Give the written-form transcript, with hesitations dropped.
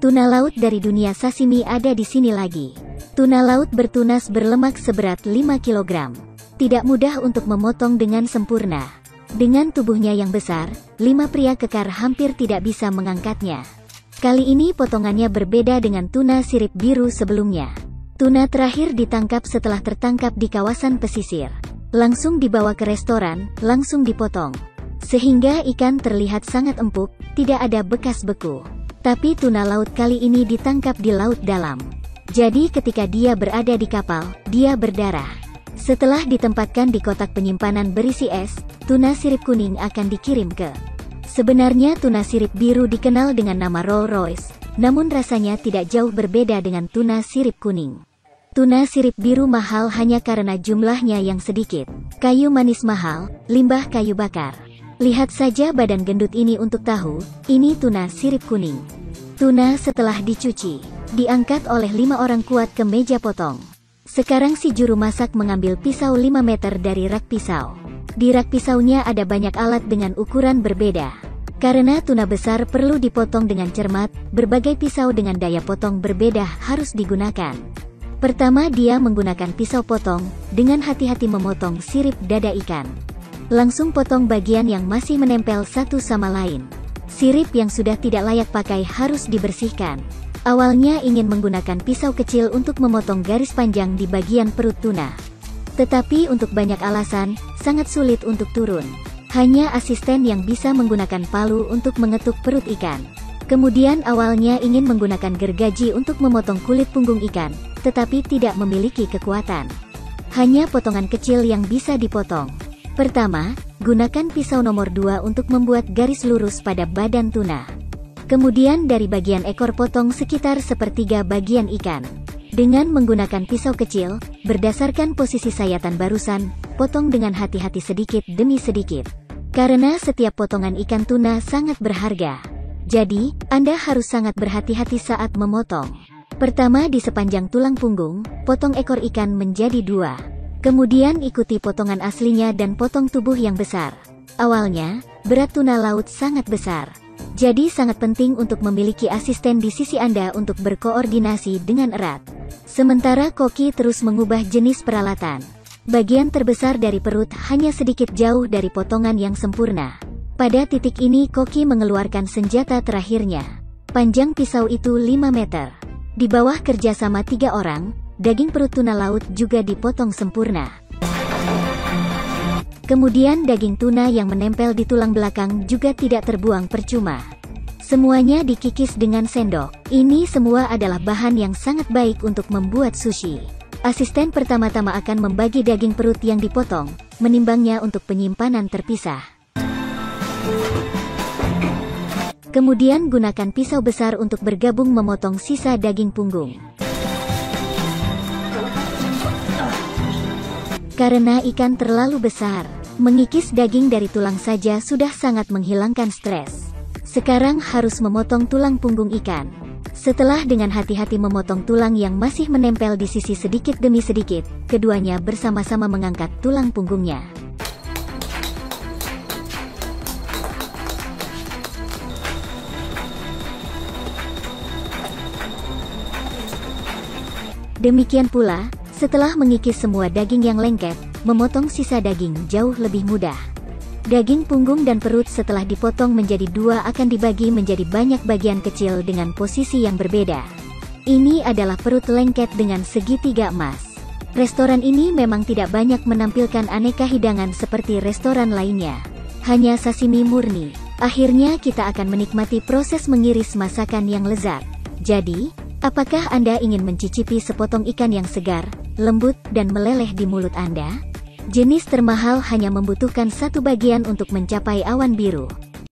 Tuna laut dari dunia sashimi ada di sini lagi. Tuna laut bertunas berlemak seberat 5 kg. Tidak mudah untuk memotong dengan sempurna. Dengan tubuhnya yang besar, 5 pria kekar hampir tidak bisa mengangkatnya. Kali ini potongannya berbeda dengan tuna sirip biru sebelumnya. Tuna terakhir ditangkap setelah tertangkap di kawasan pesisir. Langsung dibawa ke restoran, langsung dipotong. Sehingga ikan terlihat sangat empuk, tidak ada bekas beku. Tapi tuna laut kali ini ditangkap di laut dalam. Jadi ketika dia berada di kapal, dia berdarah. Setelah ditempatkan di kotak penyimpanan berisi es, tuna sirip kuning akan dikirim ke. Sebenarnya tuna sirip biru dikenal dengan nama Rolls Royce, namun rasanya tidak jauh berbeda dengan tuna sirip kuning. Tuna sirip biru mahal hanya karena jumlahnya yang sedikit. Kayu manis mahal, limbah kayu bakar. Lihat saja badan gendut ini untuk tahu, ini tuna sirip kuning. Tuna setelah dicuci, diangkat oleh 5 orang kuat ke meja potong. Sekarang si juru masak mengambil pisau 5 meter dari rak pisau. Di rak pisaunya ada banyak alat dengan ukuran berbeda. Karena tuna besar perlu dipotong dengan cermat, berbagai pisau dengan daya potong berbeda harus digunakan. Pertama dia menggunakan pisau potong, dengan hati-hati memotong sirip dada ikan. Langsung potong bagian yang masih menempel satu sama lain. Sirip yang sudah tidak layak pakai harus dibersihkan. Awalnya ingin menggunakan pisau kecil untuk memotong garis panjang di bagian perut tuna. Tetapi untuk banyak alasan, sangat sulit untuk turun. Hanya asisten yang bisa menggunakan palu untuk mengetuk perut ikan. Kemudian awalnya ingin menggunakan gergaji untuk memotong kulit punggung ikan, tetapi tidak memiliki kekuatan. Hanya potongan kecil yang bisa dipotong. Pertama, gunakan pisau nomor 2 untuk membuat garis lurus pada badan tuna. Kemudian dari bagian ekor potong sekitar sepertiga bagian ikan. Dengan menggunakan pisau kecil, berdasarkan posisi sayatan barusan, potong dengan hati-hati sedikit demi sedikit. Karena setiap potongan ikan tuna sangat berharga. Jadi, Anda harus sangat berhati-hati saat memotong. Pertama di sepanjang tulang punggung, potong ekor ikan menjadi 2. Kemudian ikuti potongan aslinya dan potong tubuh yang besar. Awalnya, berat tuna laut sangat besar. Jadi sangat penting untuk memiliki asisten di sisi Anda untuk berkoordinasi dengan erat. Sementara koki terus mengubah jenis peralatan. Bagian terbesar dari perut hanya sedikit jauh dari potongan yang sempurna. Pada titik ini koki mengeluarkan senjata terakhirnya. Panjang pisau itu 5 meter. Di bawah kerjasama 3 orang, daging perut tuna laut juga dipotong sempurna. Kemudian daging tuna yang menempel di tulang belakang juga tidak terbuang percuma. Semuanya dikikis dengan sendok. Ini semua adalah bahan yang sangat baik untuk membuat sushi. Asisten pertama-tama akan membagi daging perut yang dipotong, menimbangnya untuk penyimpanan terpisah. Kemudian gunakan pisau besar untuk bergabung memotong sisa daging punggung. Karena ikan terlalu besar, mengikis daging dari tulang saja sudah sangat menghilangkan stres. Sekarang harus memotong tulang punggung ikan. Setelah dengan hati-hati memotong tulang yang masih menempel di sisi sedikit demi sedikit, keduanya bersama-sama mengangkat tulang punggungnya. Demikian pula, setelah mengikis semua daging yang lengket, memotong sisa daging jauh lebih mudah. Daging punggung dan perut setelah dipotong menjadi 2 akan dibagi menjadi banyak bagian kecil dengan posisi yang berbeda. Ini adalah perut lengket dengan segitiga emas. Restoran ini memang tidak banyak menampilkan aneka hidangan seperti restoran lainnya. Hanya sashimi murni. Akhirnya kita akan menikmati proses mengiris masakan yang lezat. Jadi, apakah Anda ingin mencicipi sepotong ikan yang segar, lembut, dan meleleh di mulut Anda? Jenis termahal hanya membutuhkan 1 bagian untuk mencapai awan biru.